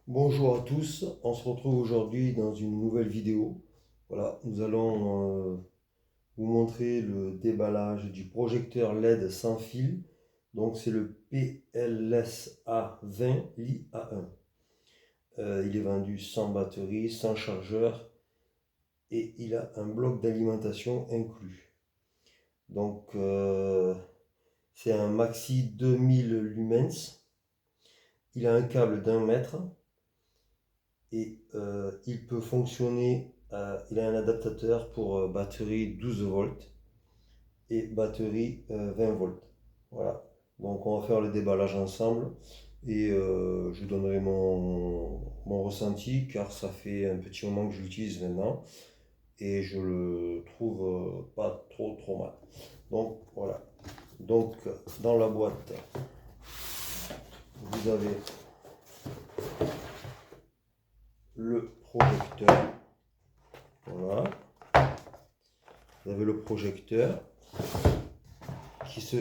Bonjour à tous, on se retrouve aujourd'hui dans une nouvelle vidéo. Voilà, nous allons vous montrer le déballage du projecteur LED sans fil. Donc c'est le PLSA20 Li-A1. Il est vendu sans batterie, sans chargeur et il a un bloc d'alimentation inclus. Donc c'est un Maxi 2000 lumens. Il a un câble d'1 mètre. Et il peut fonctionner, il a un adaptateur pour batterie 12 volts et batterie 20 volts. Voilà, donc on va faire le déballage ensemble et je donnerai mon ressenti car ça fait un petit moment que je l'utilise maintenant et je le trouve pas trop mal. Donc voilà, donc dans la boîte vous avez le projecteur. Voilà. Vous avez le projecteur qui se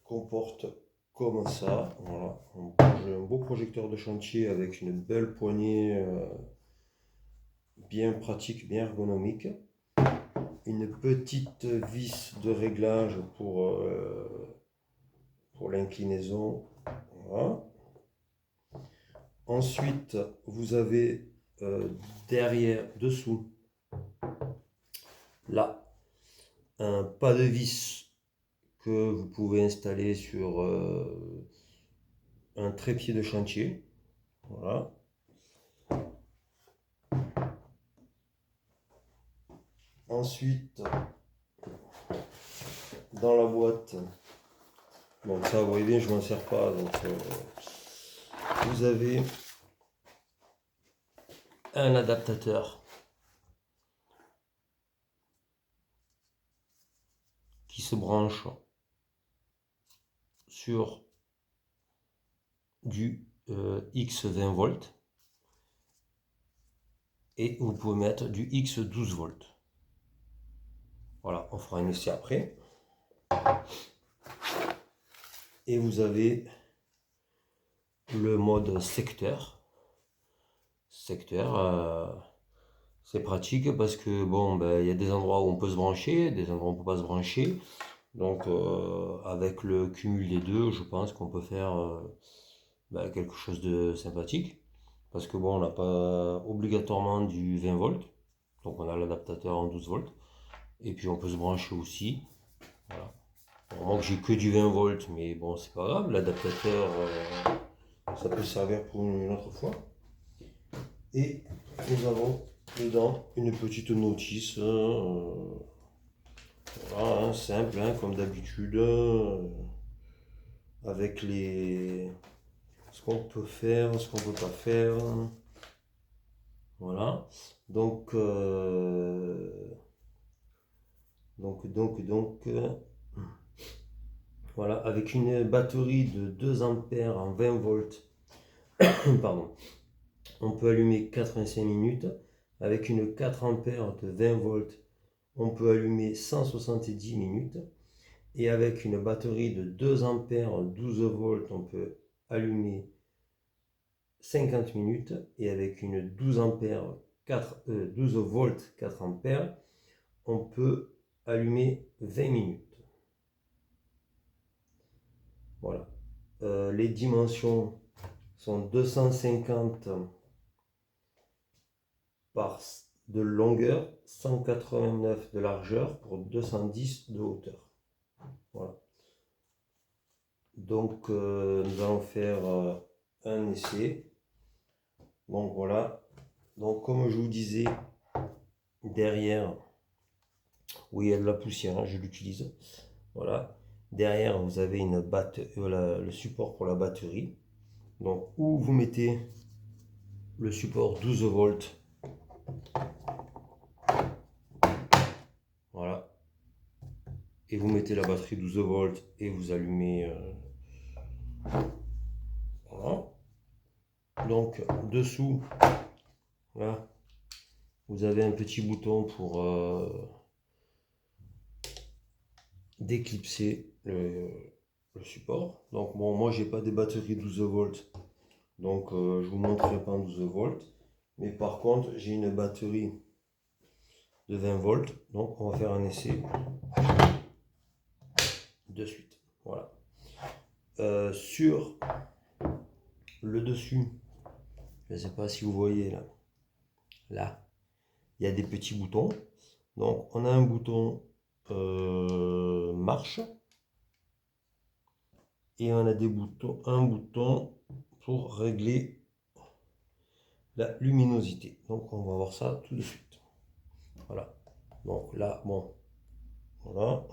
comporte comme ça. Voilà. Un beau projecteur de chantier avec une belle poignée bien pratique, bien ergonomique. Une petite vis de réglage pour l'inclinaison. Voilà. Ensuite, vous avez derrière, dessous, là, un pas de vis que vous pouvez installer sur un trépied de chantier. Voilà. Ensuite, dans la boîte, donc ça vous voyez bien, je m'en sers pas. Donc vous avez un adaptateur qui se branche sur du X20 volts et vous pouvez mettre du X12 volts. Voilà, on fera un essai après. Et vous avez le mode secteur. C'est pratique parce que bon, ben, y a des endroits où on peut se brancher, des endroits où on ne peut pas se brancher. Donc avec le cumul des deux, je pense qu'on peut faire quelque chose de sympathique. Parce que bon, on n'a pas obligatoirement du 20 volts. Donc on a l'adaptateur en 12 volts. Et puis on peut se brancher aussi. Voilà. Bon, moi j'ai que du 20 volts, mais bon c'est pas grave. L'adaptateur, ça peut servir pour une autre fois. Et nous avons dedans une petite notice. Voilà, hein, simple, hein, comme d'habitude. Avec ce qu'on peut faire, ce qu'on peut pas faire. Voilà. Donc, voilà, avec une batterie de 2 ampères en 20 volts, pardon, on peut allumer 85 minutes. Avec une 4 ampères de 20 volts, on peut allumer 170 minutes. Et avec une batterie de 2 ampères 12 volts, on peut allumer 50 minutes. Et avec une 12 ampères 12 volts 4 ampères, on peut allumer 20 minutes. Voilà. Les dimensions sont 250 par de longueur, 189 de largeur pour 210 de hauteur. Voilà. Donc nous allons faire un essai. Donc voilà. Donc comme je vous disais, derrière, où il y a de la poussière, hein, je l'utilise. Voilà. Derrière, vous avez le support pour la batterie. Donc où vous mettez le support 12 volts. Voilà. Et vous mettez la batterie 12 volts et vous allumez. Voilà. Donc dessous, là, vous avez un petit bouton pour déclipser le support. Donc bon, moi j'ai pas des batteries 12 volts, Donc je vous montrerai pas en 12 volts. Mais par contre, j'ai une batterie de 20 volts. Donc on va faire un essai de suite. Voilà. Sur le dessus, je ne sais pas si vous voyez là, il y a des petits boutons. Donc on a un bouton marche et on a un bouton pour régler la luminosité. Donc on va voir ça tout de suite. Voilà. Donc là, bon, voilà.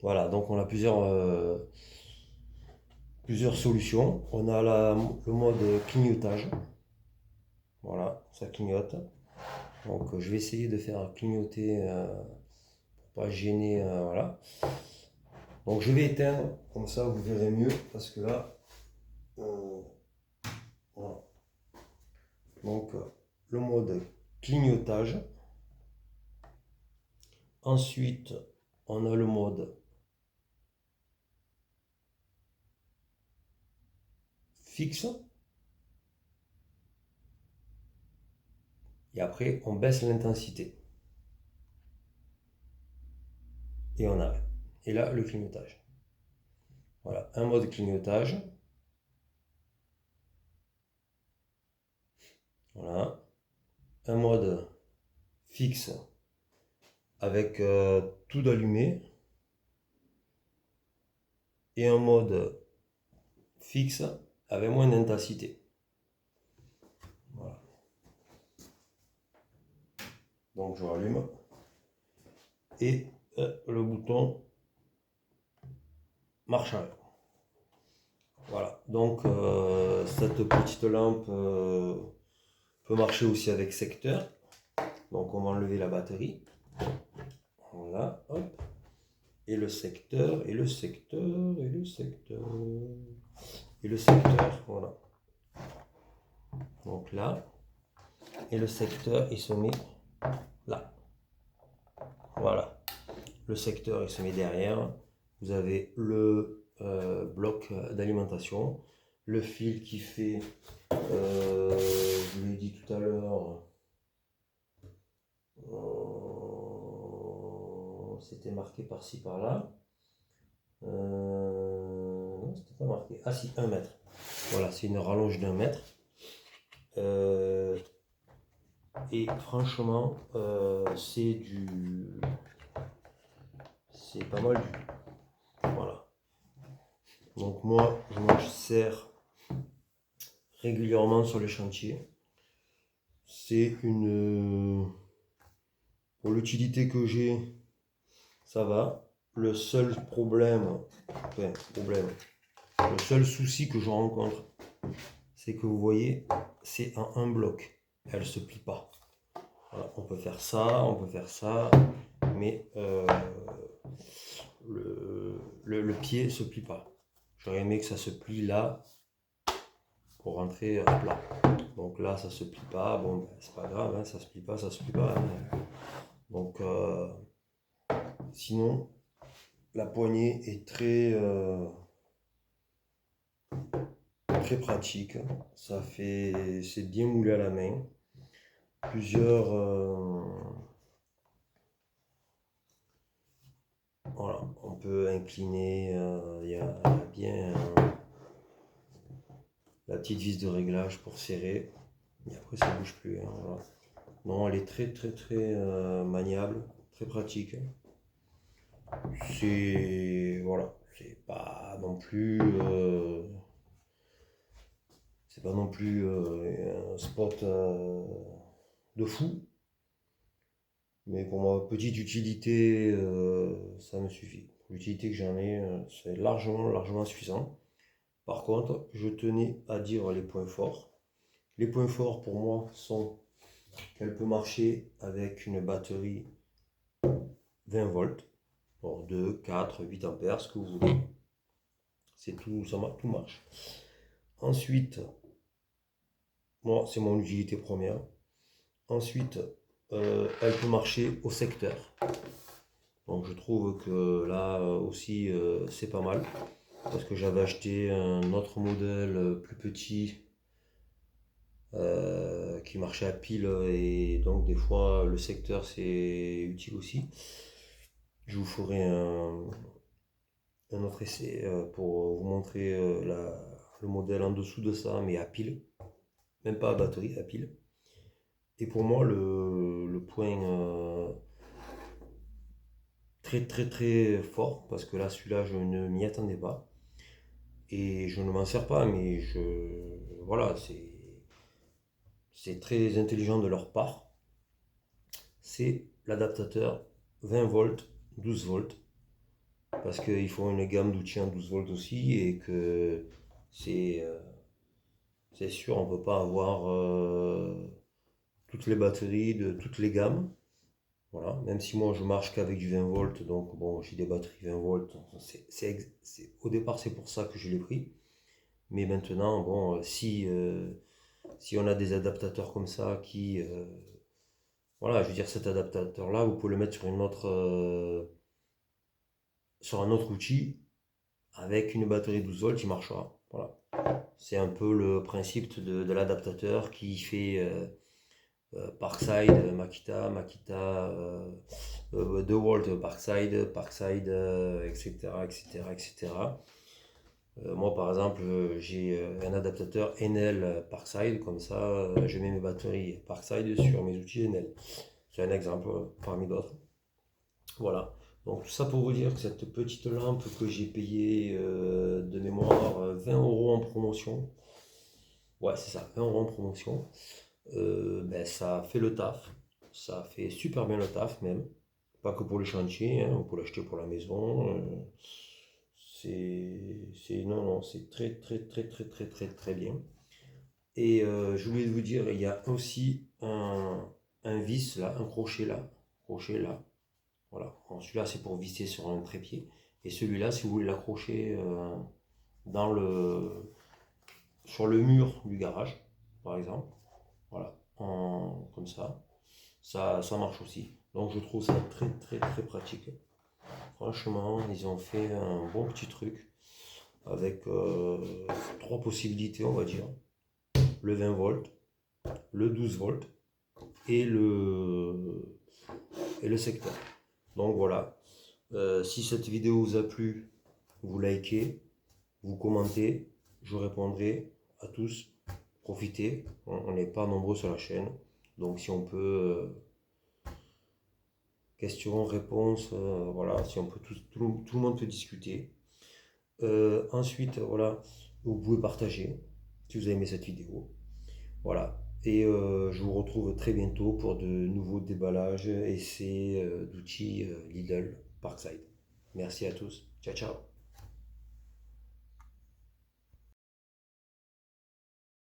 Voilà, donc on a plusieurs solutions. On a le mode clignotage. Voilà, ça clignote. Donc je vais essayer de faire clignoter pour pas gêner. Voilà. Donc je vais éteindre, comme ça vous verrez mieux, parce que là, voilà. Donc le mode clignotage. Ensuite, on a le mode fixe. Et après, on baisse l'intensité. Et on arrête. Et là, le clignotage. Voilà, un mode clignotage. Voilà. Un mode fixe avec tout d'allumé. Et un mode fixe avec moins d'intensité. Voilà. Donc je rallume. Et le bouton marche arrière. Voilà. Donc cette petite lampe peut marcher aussi avec secteur. Donc on va enlever la batterie. Voilà, hop. Et le secteur, et le secteur, et le secteur, et le secteur, voilà. Donc là, et le secteur, il se met là. Voilà. Le secteur, il se met derrière. Vous avez le bloc d'alimentation, le fil qui fait, je vous l'ai dit tout à l'heure, c'était marqué par-ci par-là. Non, c'était pas marqué. Ah si, 1 mètre. Voilà, c'est une rallonge d'1 mètre. Et franchement, c'est pas mal du tout. Voilà. Donc moi, je m'en sers régulièrement sur les chantiers. C'est pour l'utilité que j'ai, ça va. Le seul le seul souci que je rencontre, c'est que vous voyez, c'est en un bloc. Elle se plie pas. Voilà, on peut faire ça, mais le pied se plie pas. J'aurais aimé que ça se plie là pour rentrer à plat. Donc là, ça se plie pas. Bon, ben, c'est pas grave, hein, ça se plie pas, ça se plie pas. Hein. Donc, sinon, la poignée est très pratique. C'est bien moulé à la main. Voilà, on peut incliner. Il y a bien la petite vis de réglage pour serrer. Et après, ça bouge plus. Hein, voilà. Non, elle est très maniable, très pratique. Voilà, c'est pas non plus un spot de fou, mais pour ma petite utilité, ça me suffit. Pour l'utilité que j'en ai, c'est largement suffisant. Par contre, je tenais à dire les points forts. Les points forts pour moi sont qu'elle peut marcher avec une batterie 20 volts. Bon, 2, 4, 8 ampères, ce que vous voulez. C'est tout, tout marche. Ensuite, moi, c'est mon utilité première. Ensuite, elle peut marcher au secteur. Donc Donc je trouve que là aussi c'est pas mal. Parce que j'avais acheté un autre modèle plus petit qui marchait à pile et donc des fois le secteur c'est utile aussi. Je vous ferai un autre essai pour vous montrer le modèle en dessous de ça mais à pile, même pas à batterie, à pile. Et pour moi le point très très très fort, parce que là celui-là je ne m'y attendais pas et je ne m'en sers pas, mais voilà, c'est très intelligent de leur part. C'est l'adaptateur 20 volts 12 volts, parce qu'ils font une gamme d'outils en 12 volts aussi et que c'est c'est sûr, on peut pas avoir toutes les batteries de toutes les gammes. Voilà, même si moi je marche qu'avec du 20 volts, donc bon, j'ai des batteries 20 volts. Au départ, c'est pour ça que je l'ai pris. Mais maintenant, bon, si on a des adaptateurs comme ça voilà, je veux dire, cet adaptateur-là, vous pouvez le mettre sur un autre outil avec une batterie 12 volts, il marchera. Voilà. C'est un peu le principe de l'adaptateur qui fait Parkside, Makita, 2 volts Parkside, etc., etc., etc. Moi, par exemple, j'ai un adaptateur Enel Parkside, comme ça, je mets mes batteries Parkside sur mes outils Enel. C'est un exemple parmi d'autres. Voilà. Donc, tout ça pour vous dire que cette petite lampe que j'ai payée de mémoire 20 euros en promotion, ouais, c'est ça, 20 euros en promotion, ben, ça fait le taf. Ça fait super bien le taf, même. Pas que pour les chantiers, hein, on peut l'acheter pour la maison. Non, non, c'est très, très, très, très, très, très, très bien. Et je voulais vous dire, il y a aussi un vis là, un crochet là. Voilà. Bon, celui-là, c'est pour visser sur un trépied. Et celui-là, si vous voulez l'accrocher dans sur le mur du garage, par exemple. Voilà. Comme ça marche aussi. Donc je trouve ça très, très, très pratique. Franchement, ils ont fait un bon petit truc avec trois possibilités, on va dire. Le 20 volts, le 12 volts et le secteur. Donc voilà. Si cette vidéo vous a plu, vous likez, vous commentez, je répondrai à tous. Profitez, on n'est pas nombreux sur la chaîne. Donc si on peut, questions, réponses, voilà, si on peut tout le monde peut discuter. Ensuite, voilà, vous pouvez partager si vous avez aimé cette vidéo. Voilà. Et je vous retrouve très bientôt pour de nouveaux déballages, essais d'outils Lidl Parkside. Merci à tous. Ciao, ciao.